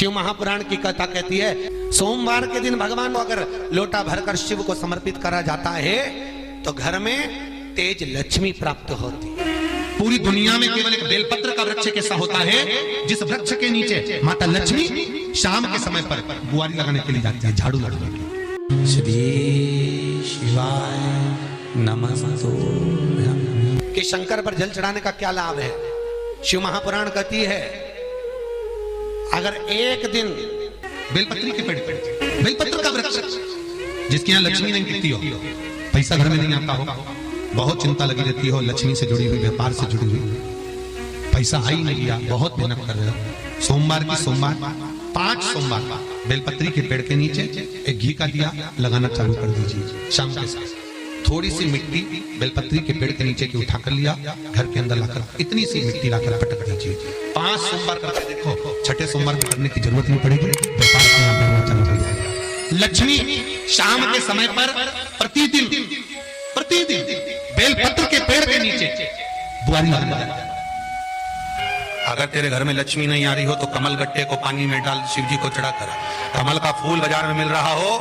शिव महापुराण की कथा कहती है सोमवार के दिन भगवान को अगर लोटा भरकर शिव को समर्पित करा जाता है तो घर में तेज लक्ष्मी प्राप्त होती है। पूरी दुनिया में केवल एक बेलपत्र का वृक्ष कैसा होता है जिस वृक्ष के नीचे माता लक्ष्मी शाम के समय पर बुआरी लगाने के लिए जाती है, झाड़ू लगाने के लिए। श्री शिवाय नमस्तुभ्यं। कि शंकर पर जल चढ़ाने का क्या लाभ है। शिव महापुराण कहती है अगर एक दिन बेलपत्री के पेड़ पे बेलपत्र का वृक्ष जिसके यहाँ लक्ष्मी नहीं टिकती हो, पैसा घर में नहीं आता हो, बहुत चिंता लगी रहती हो, लक्ष्मी से जुड़ी हुई, व्यापार से जुड़ी हुई, पैसा आ ही नहीं गया, बहुत मेहनत कर रहे हो, सोमवार की सोमवार 5 सोमवार बेलपत्री के पेड़ के नीचे एक घी का दिया लगाना चालू कर दीजिए। शाम के साथ थोड़ी सी मिट्टी बेलपत्री के पेड़ के नीचे की उठा कर लिया, घर के अंदर लाकर इतनी सी मिट्टी लाकर पटक दीजिए। 5 सोमवार करके देखो, छठे सोमवार में करने की जरूरत नहीं पड़ेगी, व्यापार अपने आप बढ़ना चालू हो जाएगा। लक्ष्मी शाम के समय पर प्रतिदिन बेलपत्र के पेड़ के नीचे बुआरी लगाने जाए। अगर तेरे घर में लक्ष्मी नहीं आ रही हो तो कमल गट्टे को पानी में डाल शिव जी को चढ़ा कर। कमल का फूल बाजार में मिल रहा हो,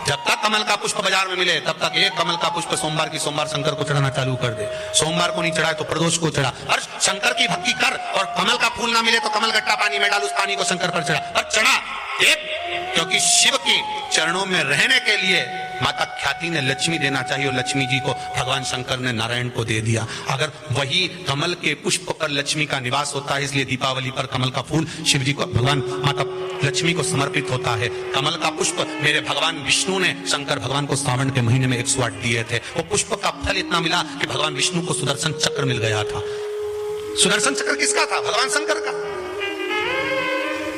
जब तक कमल का पुष्प बाजार में मिले तब तक एक कमल का पुष्प सोमवार की सोमवार शंकर को चढ़ाना चालू कर दे। सोमवार को नहीं चढ़ाए तो प्रदोष को चढ़ा, और शंकर की भक्ति कर। और कमल का फूल ना मिले तो कमल गट्टा पानी में डाल, उस पानी को शंकर पर चढ़ा और चढ़ा एक, क्योंकि शिव की चरणों में रहने के लिए माता ख्याति ने लक्ष्मी देना चाहिए और लक्ष्मी जी को भगवान शंकर ने नारायण को दे दिया। अगर वही कमल के पुष्प पर लक्ष्मी का निवास होता है, इसलिए दीपावली पर कमल का फूल शिव जी को भगवान माता लक्ष्मी को समर्पित होता है। कमल का पुष्प मेरे भगवान विष्णु ने शंकर भगवान को सावन के महीने में 108 दिए थे। वो पुष्प का फल इतना मिला कि भगवान विष्णु को सुदर्शन चक्र मिल गया था। सुदर्शन चक्र किसका था? भगवान शंकर का।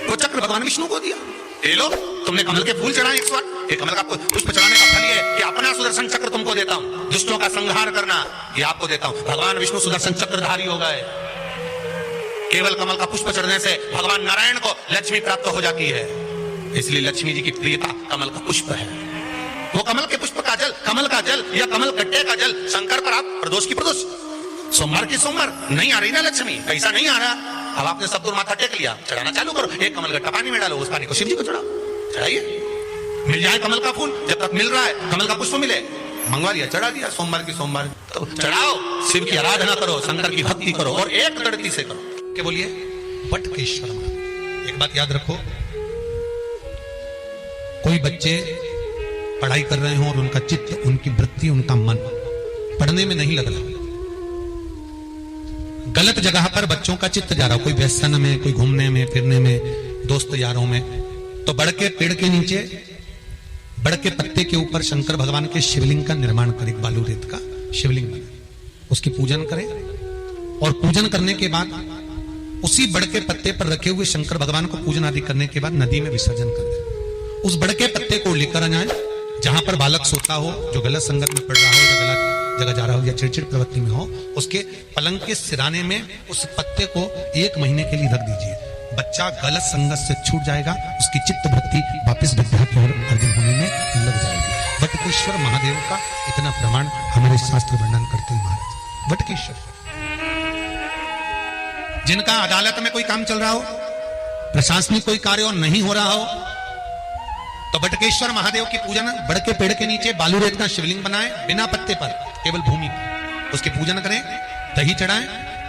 वो चक्र भगवान विष्णु को दिया। ले लो, तुमने कमल के फूल चढ़ाए 108, कमल का पुष्प चढ़ाने का फल ये कि अपना सुदर्शन चक्र तुमको देता हूं, दुष्टों का संहार करना ये आपको देता हूं। भगवान विष्णु सुदर्शन चक्रधारी हो गए। केवल कमल का पुष्प चढ़ने से भगवान नारायण को लक्ष्मी प्राप्त हो जाती है, इसलिए लक्ष्मी जी की प्रियता कमल का पुष्प है। वो कमल के पुष्प का जल, कमल का जल या कमल गट्टे का जल शंकर पर आप प्रदोष की प्रदोष, सोमवार की सोमवार नहीं आ रही ना लक्ष्मी, पैसा नहीं आ रहा, अब आपने सब दूर माथा टेक लिया, चढ़ाना चालू करो। एक कमल गट्टा पानी में डालो, उस पानी को शिव जी को चढ़ाइए। मिल जाए कमल का फूल, जब तक मिल रहा है कमल का पुष्प मिले, मंगवा लिया, चढ़ा दिया। सोमवार की सोमवार तो चढ़ाओ, शिव की आराधना करो, शंकर की भक्ति करो और एक दृढ़ता से करो। क्या बोलिए? बटकेश्वर। एक बात याद रखो, कोई बच्चे पढ़ाई कर रहे हो और उनका चित्त, उनकी वृत्ति, उनका मन पढ़ने में नहीं लग रहा, गलत जगह पर बच्चों का चित्त जा रहा, कोई व्यसन में, कोई घूमने में फिरने में, दोस्त यारों में, तो बड़ के पेड़ के नीचे, बड़ के पत्ते के ऊपर शंकर भगवान के शिवलिंग का निर्माण करे, बालू रेत का शिवलिंग बने, उसकी पूजन करे और पूजन करने के बाद उसी बड़ के पत्ते पर रखे हुए शंकर भगवान को पूजन आदि करने के बाद नदी में विसर्जन कर दे। उस बड़ के पत्ते को लेकर आ जाए, जहां पर बालक सोता हो, जो गलत संगत में पड़ रहा हो या गलत जगह जा रहा हो या चिड़चिड़ प्रवृत्ति में हो, उसके पलंग के सिराने में उस पत्ते को 1 महीने के लिए रख दीजिए। बच्चा गलत संगत से छूट जाएगा, उसकी चित्त वृत्ति वापस विद्या की ओर अर्जन होने में लग जाएगी। बटकेश्वर महादेव का इतना प्रमाण हमारे शास्त्र वर्णन करते हैं महाराज। बटकेश्वर जिनका अदालत में कोई काम चल रहा हो, प्रशासनिक कोई कार्य और नहीं हो रहा हो, तो बटकेश्वर महादेव की पूजन बड़ के पेड़ के नीचे बालू रेत का शिवलिंग बनाए, बिना पत्ते पर, केवल भूमि पर, उसकी पूजन करें, दही चढ़ाएं,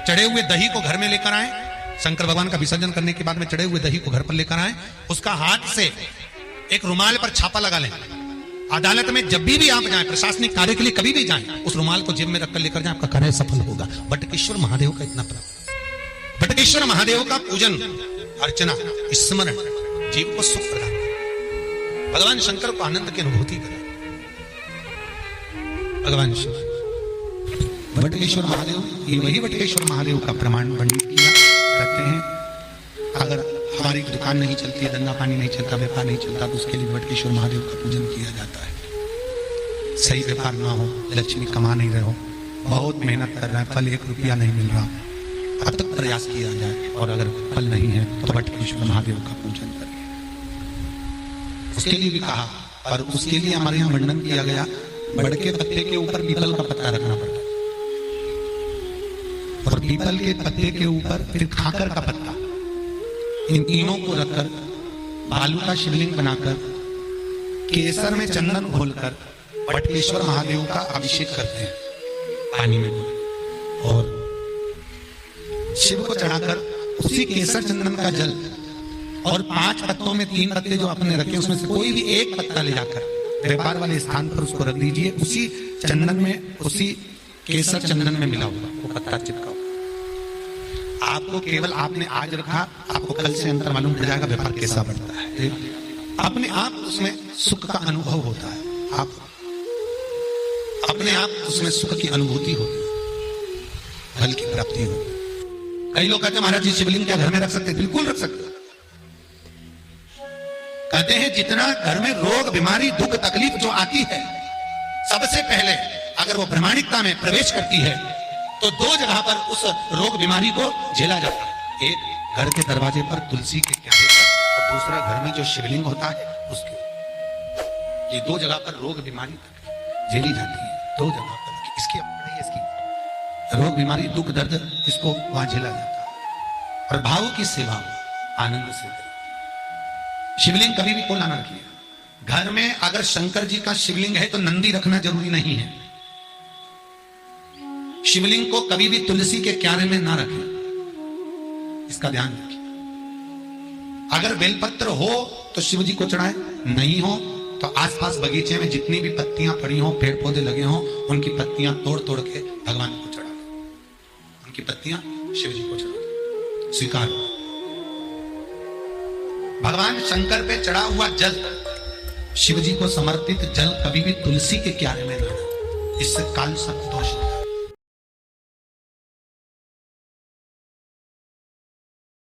चढ़े हुए दही को घर में लेकर आए, शंकर भगवान का विसर्जन करने के बाद में चढ़े हुए दही को घर पर लेकर आए, उसका हाथ से एक रुमाल पर छापा लगा लें। अदालत में जब भी आप जाएं, प्रशासनिक कार्य के लिए कभी भी जाएं, उस रुमाल को जेब में रखकर लेकर जाएं, आपका कार्य सफल होगा। बटकेश्वर महादेव का इतना प्रभाव। बटकेश्वर महादेव का पूजन अर्चना स्मरण जीव को सुख प्रदान, भगवान शंकर को आनंद की अनुभूति करें। भगवान शिव बटकेश्वर महादेव, ये वही बटकेश्वर महादेव का प्रमाण पंडित किया करते हैं। अगर हमारी दुकान नहीं चलती है, धंधा पानी नहीं चलता, व्यापार नहीं चलता, तो उसके लिए बटकेश्वर महादेव का पूजन किया जाता है। सही व्यापार ना हो, लक्ष्मी कमा नहीं रहे हो, बहुत मेहनत कर रहे हैं, फल 1 रुपया नहीं मिल रहा, अब तक प्रयास किया जाए, और अगर फल नहीं है तो बटकेश्वर महादेव का पूजन करें। उसके लिए भी कहा, और उसके लिए हमारे यहाँ वर्णन किया गया, बड़ के पत्ते के ऊपर पीपल का पत्ता रखना पड़ता, और पीपल के पत्ते के ऊपर फिर खाकर का पत्ता, इन तीनों को रखकर बालू का शिवलिंग बनाकर केसर में चंदन घोलकर बटकेश्वर महादेव का अभिषेक करते हैं पानी में घोल, और शिव को चढ़ाकर उसी केसर चंदन का जल और 5 पत्तों में 3 पत्ते जो आपने रखे उसमें से कोई भी एक पत्ता ले जाकर व्यापार वाले स्थान पर उसको रख दीजिए। उसी चंदन में, उसी केसर चंदन में मिला हुआ वो पत्ता चिपका हुआ। आपको केवल आपने आज रखा, आपको कल से अंतर मालूम पड़ जाएगा व्यापार कैसा बढ़ता है। अपने आप उसमें सुख का अनुभव होता है, आप अपने आप उसमें सुख की अनुभूति होती है, फल की प्राप्ति होती है। कई लोग कहते हैं महाराज जी शिवलिंग क्या घर में रख सकते? बिल्कुल रख सकते। कहते हैं जितना घर में रोग बीमारी दुख तकलीफ जो आती है, सबसे पहले अगर वो प्रामाणिकता में प्रवेश करती है तो 2 जगह पर उस रोग बीमारी को झेला जाता है। एक घर के दरवाजे पर तुलसी के क्यारे पर, और दूसरा घर में जो शिवलिंग होता है उसके। ये 2 जगह पर रोग बीमारी झेली जाती है, 2 जगह पर। इसकी इसकी रोग बीमारी दुख दर्द इसको वहां झेला जाता है। और भाव की सेवा आनंद से करें। शिवलिंग कभी भी खोला ना रखिए। घर में अगर शंकर जी का शिवलिंग है तो नंदी रखना जरूरी नहीं है। शिवलिंग को कभी भी तुलसी के क्यारे में ना रखें, इसका ध्यान रखिए। अगर बेलपत्र हो तो शिव जी को चढ़ाए, नहीं हो तो आसपास बगीचे में जितनी भी पत्तियां पड़ी हो, पेड़ पौधे लगे हो, उनकी पत्तियां तोड़ तोड़ के भगवान को चढ़ा, उनकी पत्तियां शिव जी को चढ़ा, स्वीकार। भगवान शंकर पे चढ़ा हुआ जल, शिव जी को समर्पित जल कभी भी तुलसी के क्यारे में ना, इससे काल सर्प दोष होता है।